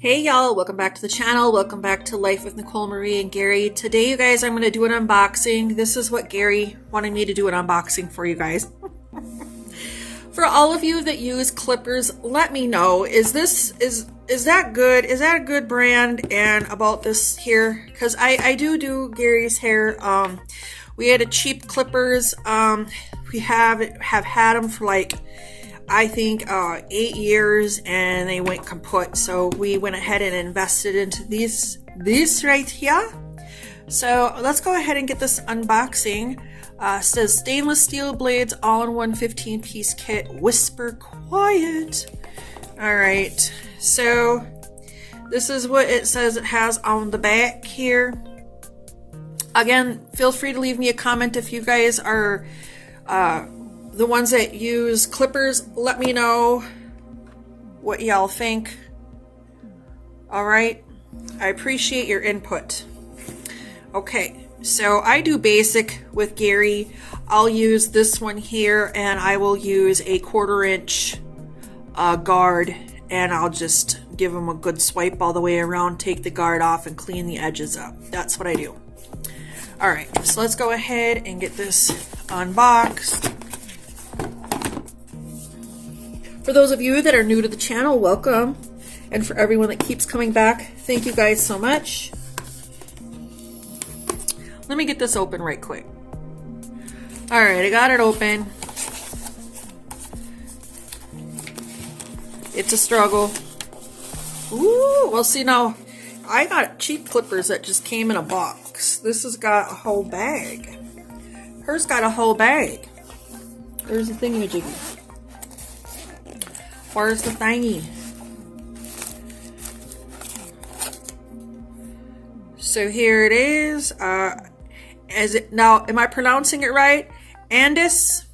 Hey y'all, welcome back to the channel. Welcome back to Life with Nicole Marie and Gary. Today, you guys, I'm going to do an unboxing. This is what Gary wanted me to do an unboxing for you guys. For all of you that use clippers, let me know, is that good? Is that a good brand? And about this here, because I do Gary's hair. We had a cheap clippers. We have had them for like, I think 8 years, and they went kaput. So we went ahead and invested into these right here. So let's go ahead and get this unboxing. Says stainless steel blades, all-in-one 15-piece kit. Whisper quiet. All right. So this is what it says it has on the back here. Again, feel free to leave me a comment if you guys are the ones that use clippers. Let me know what y'all think. All right, I appreciate your input. Okay, so I do basic with Gary. I'll use this one here, and I will use a 1/4 inch guard, and I'll just give them a good swipe all the way around, take the guard off, and clean the edges up. That's what I do. All right, so let's go ahead and get this unboxed. For those of you that are new to the channel, welcome. And for everyone that keeps coming back, thank you guys so much. Let me get this open right quick. All right, I got it open. It's a struggle. Ooh, well, see, now I got cheap clippers that just came in a box. This has got a whole bag. Hers got a whole bag. There's the thingamajiggy. Where's the thingy? So here it is. Now, am I pronouncing it right? Andis?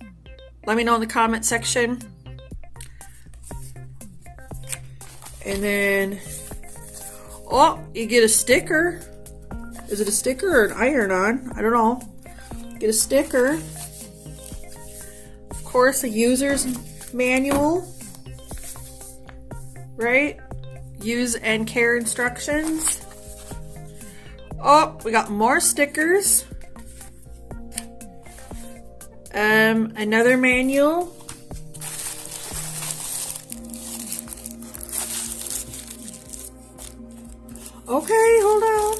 Let me know in the comment section. And then, oh, you get a sticker. Is it a sticker or an iron-on? I don't know. Get a sticker. Of course, a user's manual. Right? Use and care instructions. Oh, we got more stickers. Another manual. Okay, hold on.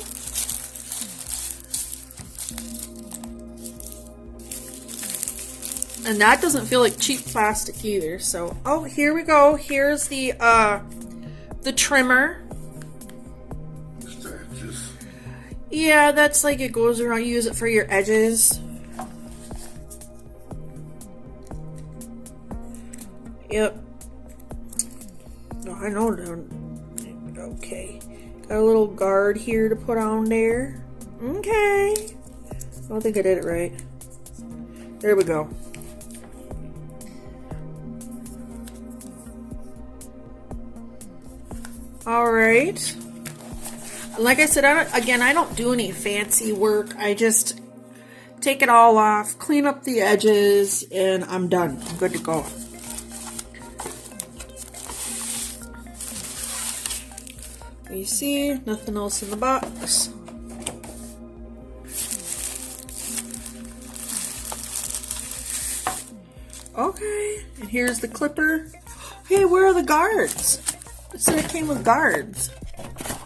And that doesn't feel like cheap plastic either. So, oh, here we go. Here's the trimmer. Yeah, that's like it goes around. You use it for your edges. Yep. No, I know. Okay. Got a little guard here to put on there. Okay. I don't think I did it right. There we go. All right. Like I said, I don't do any fancy work. I just take it all off, clean up the edges, and I'm done. I'm good to go. You see, nothing else in the box. Okay, and here's the clipper. Hey, where are the guards? It said it came with guards.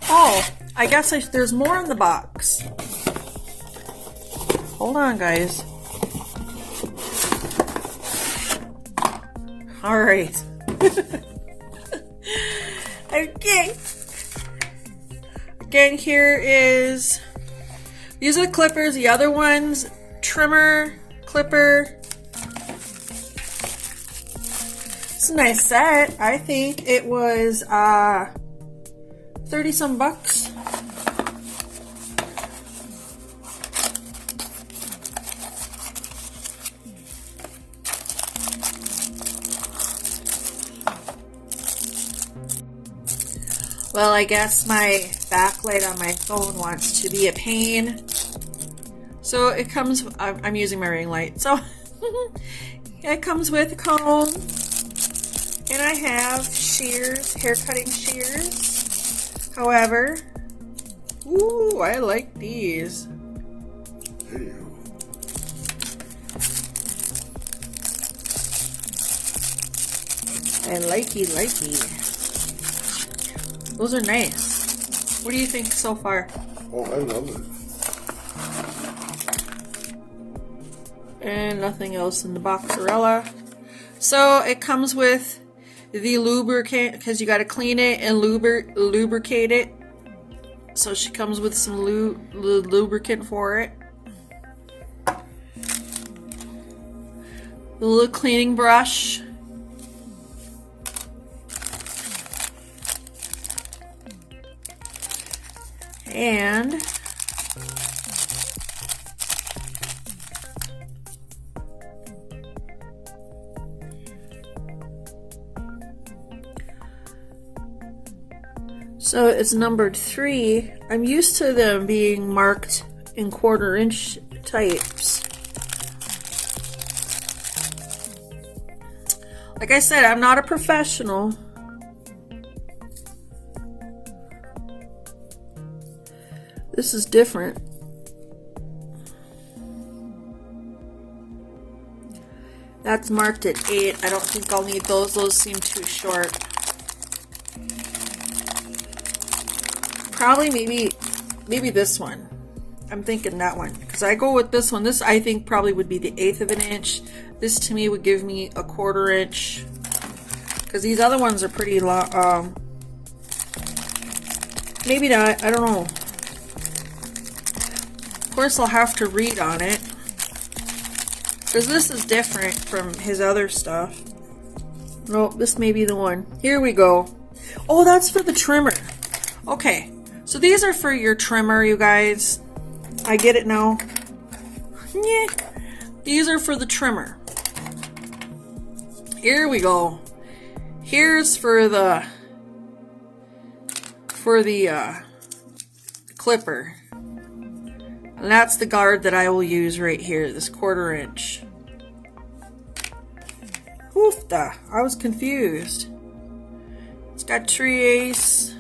Oh, I guess there's more in the box. Hold on, guys. All right. Okay. Again, here is, these are the clippers. The other ones, trimmer, clipper. It's a nice set. I think it was 30 some bucks. Well, I guess my backlight on my phone wants to be a pain. So it comes, I'm using my ring light. So it comes with a comb. And I have shears, hair cutting shears. however. Ooh, I like these. There you go. I likey. Those are nice. What do you think so far? Oh, I love it. And nothing else in the Boxarella. So it comes with the lubricant because you got to clean it and lubricate it. So she comes with some lubricant for it. A little cleaning brush. And so it's numbered 3. I'm used to them being marked in 1/4 inch types. Like I said, I'm not a professional. This is different. That's marked at 8. I don't think I'll need those. Those seem too short. Probably maybe this one. I'm thinking that one. Because I go with this one. This I think probably would be the 1/8 of an inch. This to me would give me a 1/4 inch. Because these other ones are pretty long. Maybe not. I don't know. Of course, I'll have to read on it. Because this is different from his other stuff. No, this may be the one. Here we go. Oh, that's for the trimmer. Okay. So these are for your trimmer, you guys. I get it now. Yeah. These are for the trimmer. Here we go. Here's for the clipper. And that's the guard that I will use right here, this 1/4 inch. Hoofda, I was confused. It's got tree ace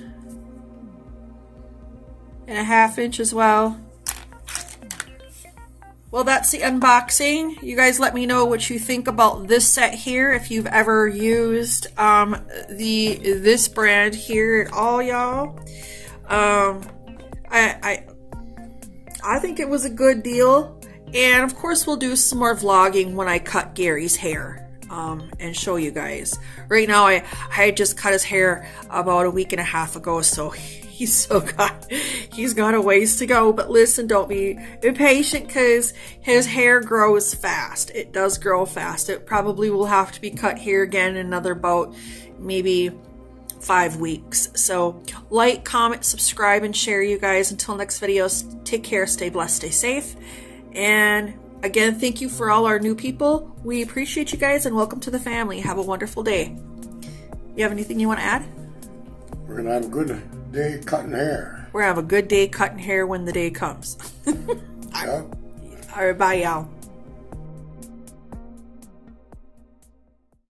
and a 1/2 inch as well. Well, that's the unboxing. You guys let me know what you think about this set here. If you've ever used this brand here at all, y'all. I think it was a good deal. And of course we'll do some more vlogging when I cut Gary's hair and show you guys. Right now I had just cut his hair about a week and a half ago, so he's got a ways to go. But listen, don't be impatient because his hair grows fast. It does grow fast. It probably will have to be cut here again in another about maybe 5 weeks. So like, comment, subscribe, and share, you guys. Until next video, take care, stay blessed, stay safe. And again, thank you for all our new people. We appreciate you guys and welcome to the family. Have a wonderful day. You have anything you want to add? We're going to have a good day cutting hair. We're going to have a good day cutting hair when the day comes. Yeah. All right, bye, y'all.